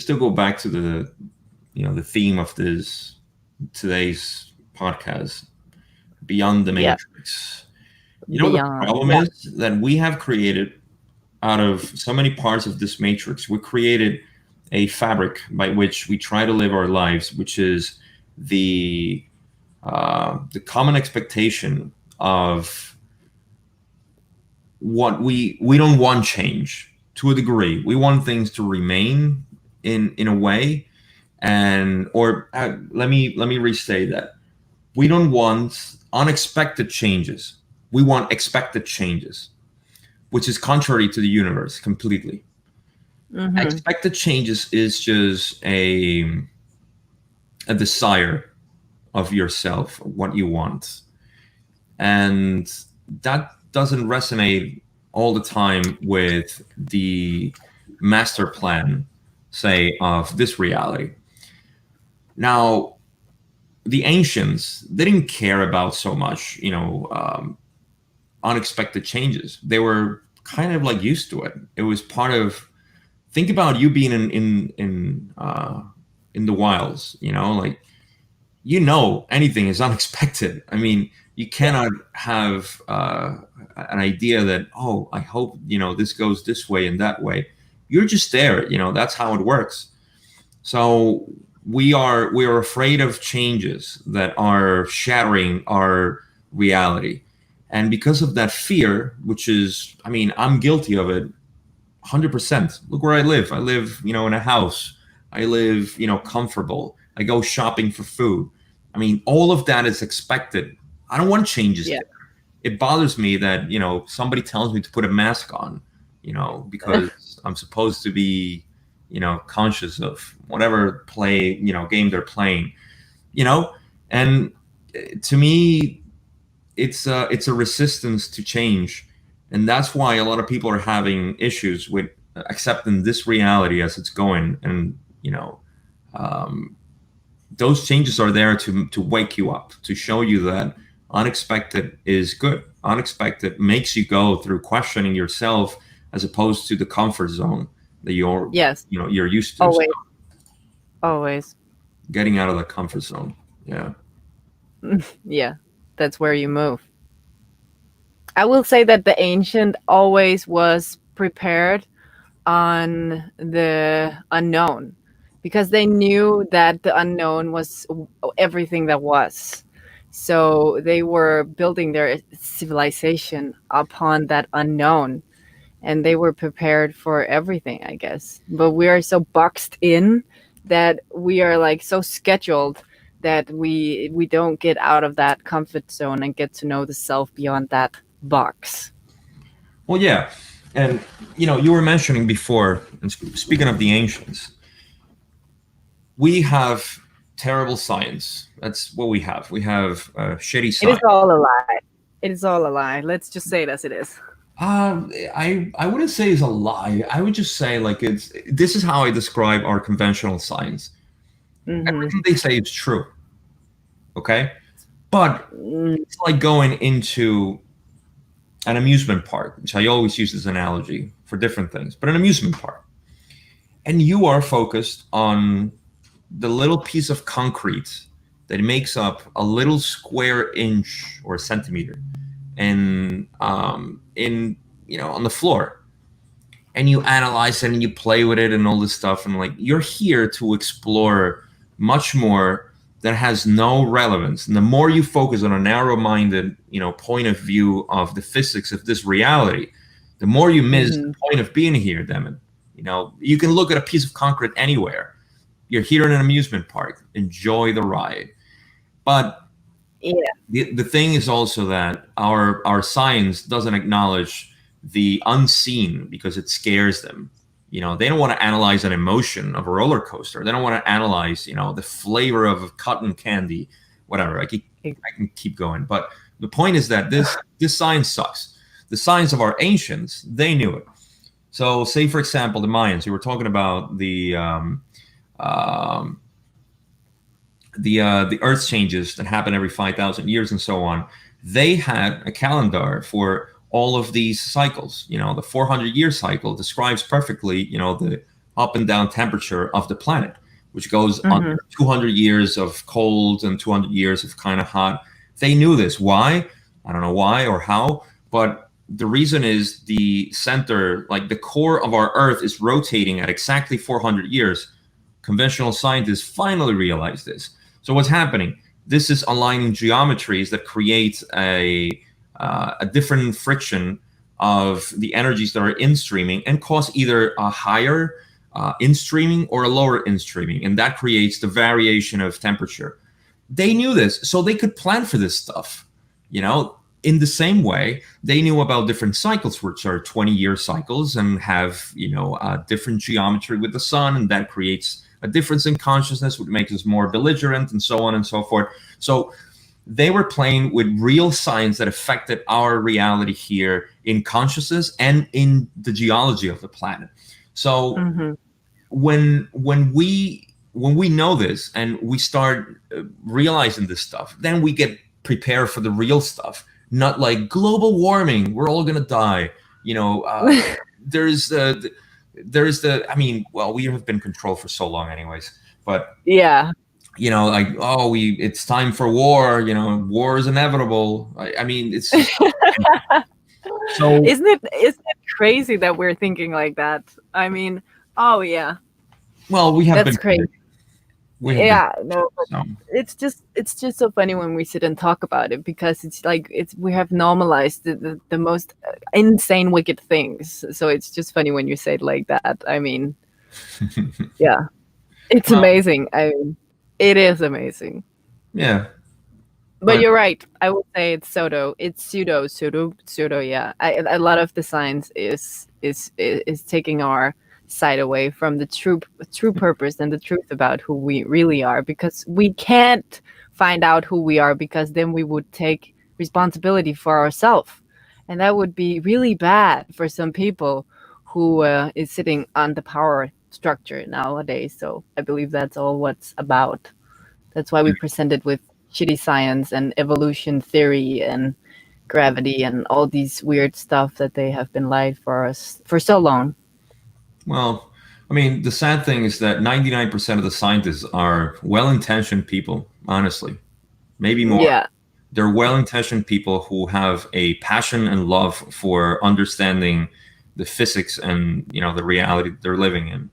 go back to the theme of this today's podcast, beyond the Yeah, matrix. The beyond. problem Yeah, is that we have created, out of so many parts of this matrix, we created a fabric by which we try to live our lives, which is the common expectation of what we don't want change. To a degree, we want things to remain in a way, and or let me restate that. We don't want unexpected changes. We want expected changes, which is contrary to the universe completely. hmm, Expected changes is just a desire of yourself, what you want. And that doesn't resonate all the time with the master plan, say, of this reality. Now, the ancients, they didn't care about so much, unexpected changes. They were kind of like used to it. It was part of. Think about you being in the wilds. Like, anything is unexpected. I mean, you yeah, cannot have an idea that, oh, I hope this goes this way and that way. You're just there. That's how it works. So we are afraid of changes that are shattering our reality, and because of that fear, which is, I mean, I'm guilty of it 100%. Look where I live. I live, in a house. I live, comfortable. I go shopping for food. I mean, all of that is expected. I don't want changes yeah. there. It bothers me that, somebody tells me to put a mask on, because I'm supposed to be, conscious of whatever game they're playing, you know? And to me, it's a resistance to change, and that's why a lot of people are having issues with accepting this reality as it's going. And those changes are there to wake you up, to show you that unexpected is good. Unexpected makes you go through questioning yourself as opposed to the comfort zone that Yes, you're used to. So always, always. getting out of the comfort zone. Yeah. Yeah, that's where you move. I will say that the ancient always was prepared on the unknown because they knew that the unknown was everything that was. So they were building their civilization upon that unknown, and they were prepared for everything, I guess. But we are so boxed in that we are like so scheduled that we don't get out of that comfort zone and get to know the self beyond that box. Well, yeah. And, you were mentioning before, and speaking of the ancients, we have terrible science. That's what we have. We have shitty It is science. all a lie. It is all a lie. Let's just say it as it is. I wouldn't say it's a lie. I would just say like this is how I describe our conventional science. Mm-hmm. Everything they say is true. Okay, but Mm, it's like going into an amusement park, which I always use this analogy for different things, but an amusement park, and you are focused on the little piece of concrete that makes up a little square inch or centimeter, and in on the floor, and you analyze it and you play with it and all this stuff, and like you're here to explore much more that has no relevance. And the more you focus on a narrow-minded point of view of the physics of this reality, the more you miss the mm-hmm. point of being here. Damn, you can look at a piece of concrete anywhere. You're here in an amusement park, enjoy the ride. But Yeah. the thing is also that our science doesn't acknowledge the unseen because it scares them. They don't want to analyze an emotion of a roller coaster. They don't want to analyze the flavor of cotton candy, whatever. I can keep going, but the point is that this science sucks. The science of our ancients, they knew it. So say for example the Mayans. You were talking about um, the Earth changes that happen every 5,000 years and so on. They had a calendar for all of these cycles. The 400-year cycle describes perfectly, the up and down temperature of the planet, which goes Mm-hmm. under 200 years of cold and 200 years of kind of hot. They knew this. Why? I don't know why or how, but the reason is the center, like the core of our Earth, is rotating at exactly 400 years. Conventional scientists finally realized this. So what's happening? This is aligning geometries that create a different friction of the energies that are in streaming and cause either a higher in streaming or a lower in streaming, and that creates the variation of temperature. They knew this, so they could plan for this stuff. In the same way, they knew about different cycles, which are 20-year cycles and have a different geometry with the sun, and that creates a difference in consciousness, which makes us more belligerent, and so on and so forth. So they were playing with real science that affected our reality here in consciousness and in the geology of the planet. So Mm-hmm. when we know this and we start realizing this stuff, then we get prepared for the real stuff. Not like global warming, we're all gonna die. There's I mean, well, we have been controlled for so long, anyways. But Yeah. like, oh, it's time for war. War is inevitable. I mean, it's just so. Isn't it crazy that we're thinking like that? I mean, oh yeah, Well, we have that's been. crazy. We have been. Yeah, no, but So. it's just so funny when we sit and talk about it because it's like we have normalized the most insane wicked things. So it's just funny when you say it like that. I mean, yeah, it's Well, amazing. I mean, it is amazing. yeah, But but you're right. I would say it's pseudo. It's pseudo. Yeah, a lot of the science is taking our sight away from the true purpose and the truth about who we really are, because we can't find out who we are, because then we would take responsibility for ourselves, and that would be really bad for some people who is sitting on the power structure nowadays. So I believe that's all what's about. That's why we present it with shitty science and evolution theory and gravity and all these weird stuff that they have been lied for us for so long. Well, I mean, the sad thing is that 99% of the scientists are well-intentioned people, honestly. Maybe more. Yeah. They're well-intentioned people who have a passion and love for understanding the physics and, the reality they're living in.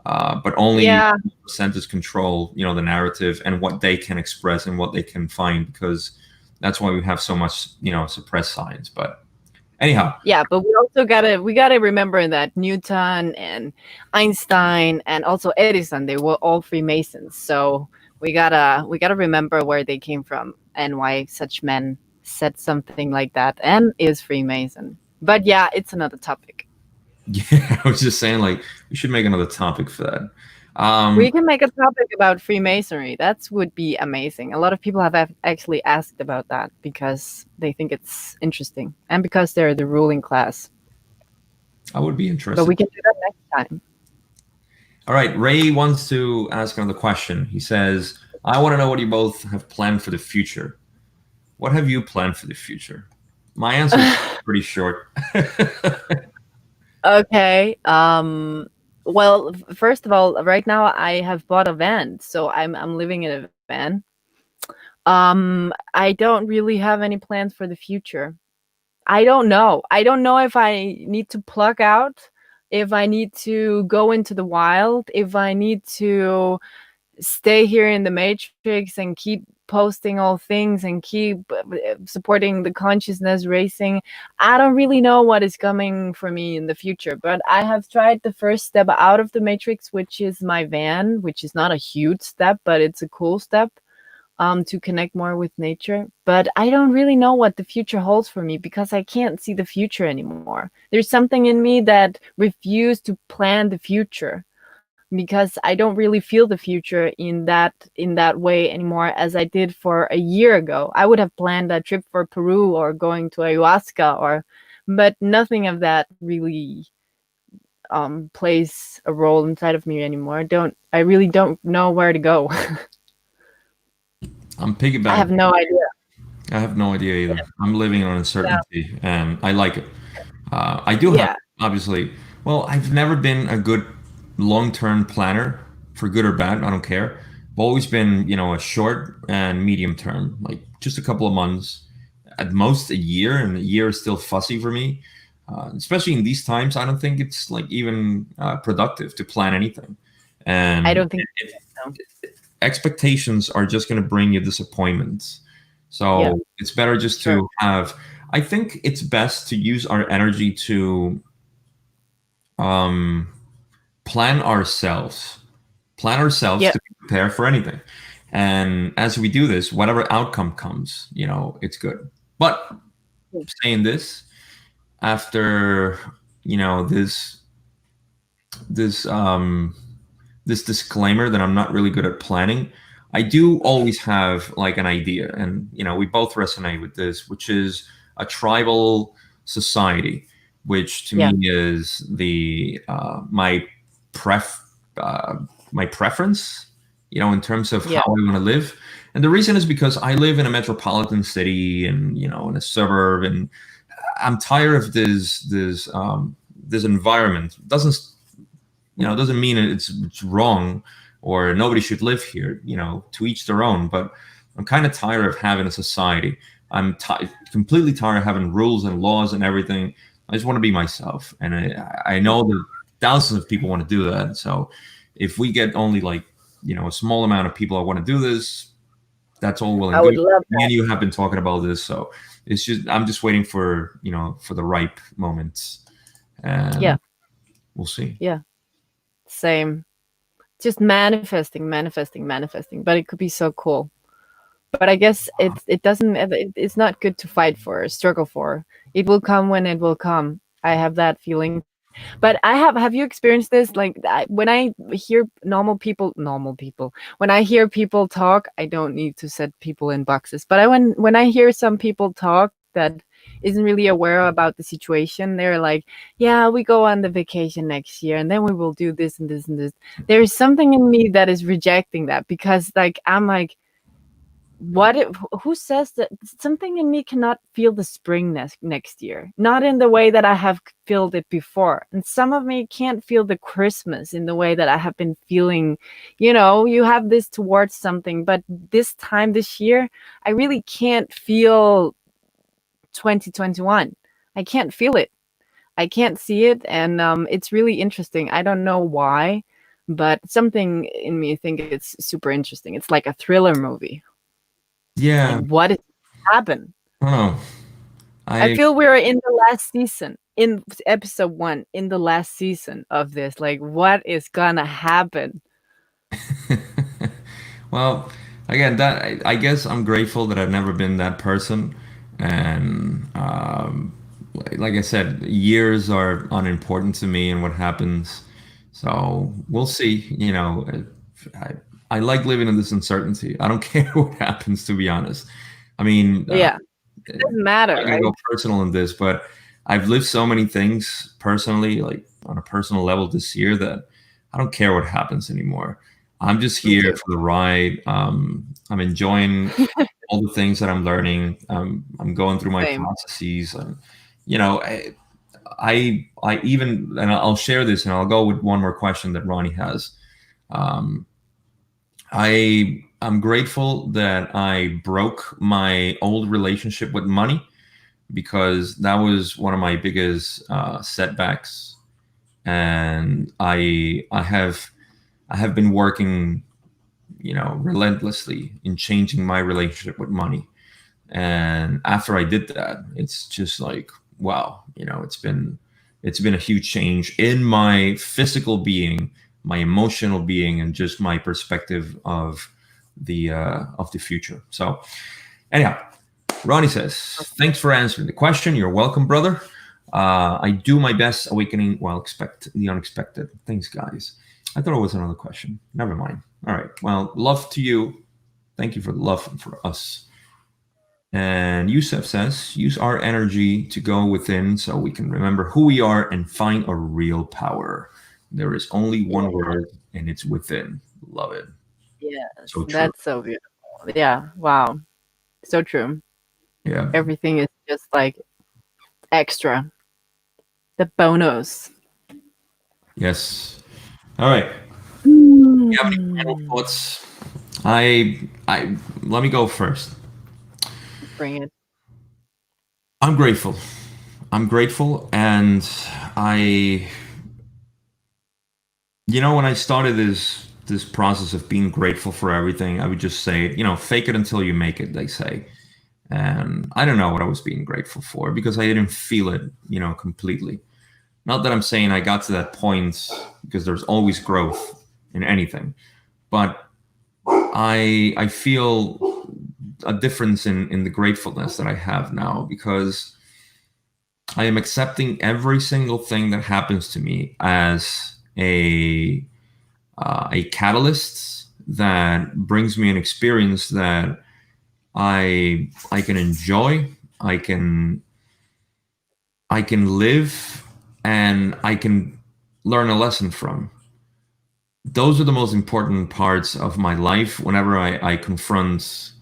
But only Yeah. percentages control, the narrative and what they can express and what they can find, because that's why we have so much, suppressed science. But anyhow, Yeah, but we gotta remember that Newton and Einstein and also Edison, they were all Freemasons. So we gotta remember where they came from and why such men said something like that and is Freemason. But yeah, it's another topic. yeah, I was just saying, like, we should make another topic for that. We Um, can make a topic about Freemasonry. That would be amazing. A lot of people have actually asked about that because they think it's interesting and because they're the ruling class. I would be But interested. we can do that next time. All right, Ray wants to ask another question. He says, I want to know what you both have planned for the future. What have you planned for the future? My answer is pretty short. Okay. Well, first of all, right now I have bought a van, so I'm living in a van. I don't really have any plans for the future. I don't know. I don't know if I need to plug out, if I need to go into the wild, if I need to stay here in the matrix and keep posting all things and keep supporting the consciousness racing. I don't really know what is coming for me in the future, but I have tried the first step out of the matrix, which is my van, which is not a huge step, but it's a cool step, to connect more with nature. But I don't really know what the future holds for me because I can't see the future anymore. There's something in me that refuses to plan the future because I don't really feel the future in that way anymore as I did for a year ago. I would have planned a trip for Peru or going to ayahuasca, but nothing of that really plays a role inside of me anymore. I really don't know where to go. I'm I piggybacking. have no idea. I have no idea either. I'm living on Yeah. uncertainty and I like it. I do have, Yeah. obviously, well, I've never been a good long-term planner, for good or bad. I don't care. I've always been, a short and medium term, like just a couple of months, at most a year, and a year is still fussy for me. Especially in these times, I don't think it's like even productive to plan anything. I And don't think so. expectations are just going to bring you disappointments. Yeah, So it's better just sure. to have, I think it's best to use our energy to um, plan ourselves, Yeah. to prepare for anything. And as we do this, whatever outcome comes, it's good. But saying this, after, this, this, this disclaimer that I'm not really good at planning, I do always have like an idea, and we both resonate with this, which is a tribal society, which to Yeah. me is the pref my preference, in terms of how Yeah. I want to live. And the reason is because I live in a metropolitan city and in a suburb, and I'm tired of this environment. Doesn't mean it's wrong or nobody should live here. To each their own. But I'm kind of tired of having a society. I'm completely tired of having rules and laws and everything. I just want to be myself, and I know that thousands of people want to do that. So if we get only like a small amount of people that want to do this, that's all well and I good. would love Me that. and you have been talking about this, so I'm just waiting for for the ripe moments, Yeah. and we'll see. Yeah. Same. Just manifesting, manifesting, manifesting. But it could be so cool. But I guess it doesn't. It's not good to fight for, struggle for. It will come when it will come. I have that feeling. But I have you experienced this? Like when I hear normal people. When I hear people talk, I don't need to set people in boxes. But when I hear some people talk that isn't really aware about the situation. They're like, yeah, we go on the vacation next year and then we will do this and this and this. There is something in me that is rejecting that because like I'm like, what if, who says that something in me cannot feel the spring next year, not in the way that I have felt it before, and some of me can't feel the Christmas in the way that I have been feeling. You have this towards something, but this time this year I really can't feel 2021. I can't feel it. I can't see it, and it's really interesting. I don't know why, but something in me think it's super interesting. It's like a thriller movie. Like, Yeah, what is happened? I don't know. I I feel we're in the last season, in episode 1, in the last season of this. Like, what is gonna happen? well, again, that I guess I'm grateful that I've never been that person, and like I said, years are unimportant to me and what happens. So we'll see. I I like living in this uncertainty. I don't care what happens, to be honest. I mean, Yeah, it doesn't matter, not gonna go right? personal in this, but I've lived so many things personally, like on a personal level this year, that I don't care what happens anymore. I'm just Me here too. for the ride. I'm enjoying all the things that I'm learning. I'm going through my Same. processes, and you know, I even, and I'll share this, and I'll go with one more question that Ronnie has. Um, I'm grateful that I broke my old relationship with money, because that was one of my biggest setbacks, and I have been working, relentlessly in changing my relationship with money. And after I did that, it's just like, wow, it's been a huge change in my physical being, my emotional being, and just my perspective of the future. So anyhow, Ronnie says, thanks for answering the question. You're welcome, brother. I do my best awakening while expect the unexpected. Thanks, guys. I thought it was another question. Never mind. All right. Well, love to you. Thank you for the love for us. And Yusuf says, use our energy to go within so we can remember who we are and find our real power. There is only one Yeah. word, and it's within. Love it. Yes, So true. that's so beautiful. Yeah, wow, so true. Yeah. Everything is just like extra, the bonus. Yes. All right. You have any final Mm. thoughts? I let me go first. Bring it. I'm grateful. I'm grateful, and I, when I started this process of being grateful for everything, I would just say, fake it until you make it, they say. And I don't know what I was being grateful for, because I didn't feel it, completely. Not that I'm saying I got to that point, because there's always growth in anything, but I feel a difference in the gratefulness that I have now, because I am accepting every single thing that happens to me as a catalyst that brings me an experience that I can enjoy, I can I can live, and I can learn a lesson from. Those are the most important parts of my life whenever I confront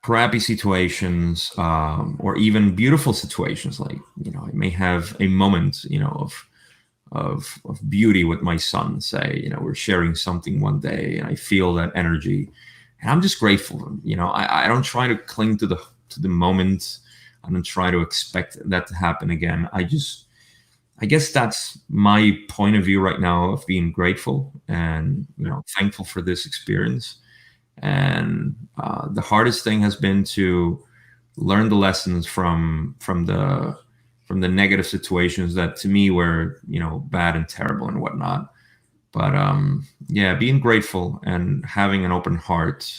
crappy situations, or even beautiful situations. Like, I may have a moment, of beauty with my son. Say, we're sharing something one day, and I feel that energy, and I'm just grateful. I don't try to cling to the moment. I don't try to expect that to happen again. I guess that's my point of view right now, of being grateful and, thankful for this experience. And the hardest thing has been to learn the lessons from the negative situations that to me were, bad and terrible and whatnot. But yeah, being grateful and having an open heart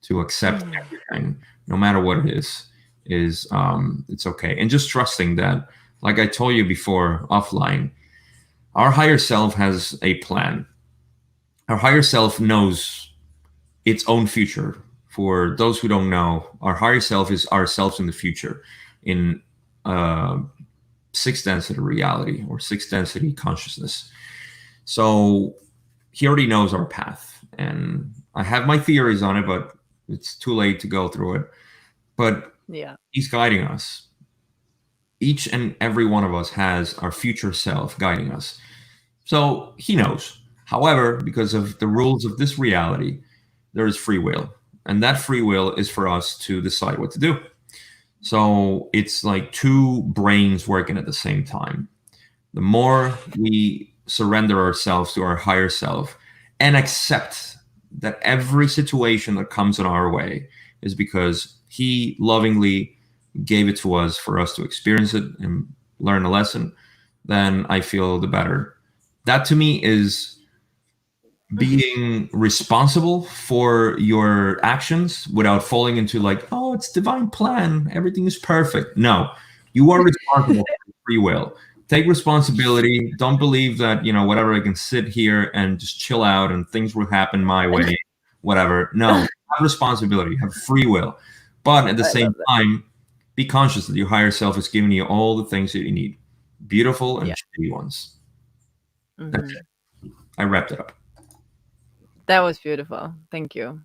to accept Mm. everything, no matter what it is it's okay. And just trusting that, like I told you before offline, our higher self has a plan. Our higher self knows its own future. For those who don't know, our higher self is ourselves in the future, in uh, sixth density reality or sixth density consciousness. So he already knows our path, and I have my theories on it, but it's too late to go through it. But Yeah. he's guiding us. Each and every one of us has our future self guiding us. So he knows. However, because of the rules of this reality, there is free will. And that free will is for us to decide what to do. So it's like two brains working at the same time. The more we surrender ourselves to our higher self and accept that every situation that comes in our way is because he lovingly gave it to us for us to experience it and learn a lesson, then I feel the better. That to me is being responsible for your actions without falling into like, oh, it's divine plan, everything is perfect. No, you are responsible for your free will. Take responsibility. Don't believe that, whatever, I can sit here and just chill out and things will happen my way, whatever. No, have responsibility, have free will. But at the I same love that. time, be conscious that your higher self is giving you all the things that you need, beautiful and Yeah. shitty ones. That's Hmm. it. I wrapped it up. That was beautiful. Thank you.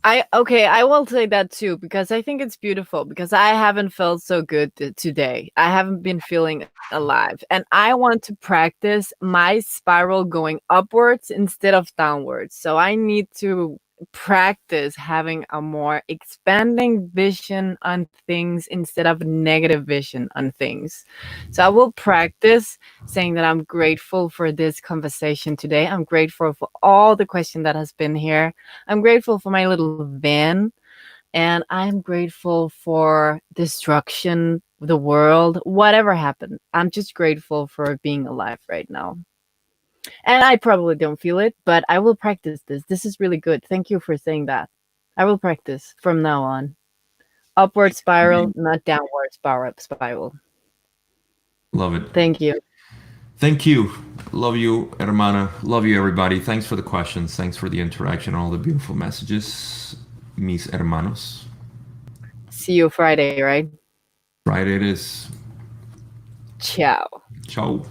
I will say that too because I think it's beautiful because I haven't felt so good today. I haven't been feeling alive and I want to practice my spiral going upwards instead of downwards. So I need to practice having a more expanding vision on things instead of negative vision on things. So I will practice saying that I'm grateful for this conversation today. I'm grateful for all the question that has been here. I'm grateful for my little van, and I'm grateful for destruction, the world, whatever happened. I'm just grateful for being alive right now. And I probably don't feel it, but I will practice this. This is really good. Thank you for saying that. I will practice from now on. Upward spiral, not downward spiral. Love it. Thank you. Thank you. Love you, hermana. Love you, everybody. Thanks for the questions. Thanks for the interaction, all the beautiful messages, mis hermanos. See you Friday, right? Friday it is. Ciao. Ciao.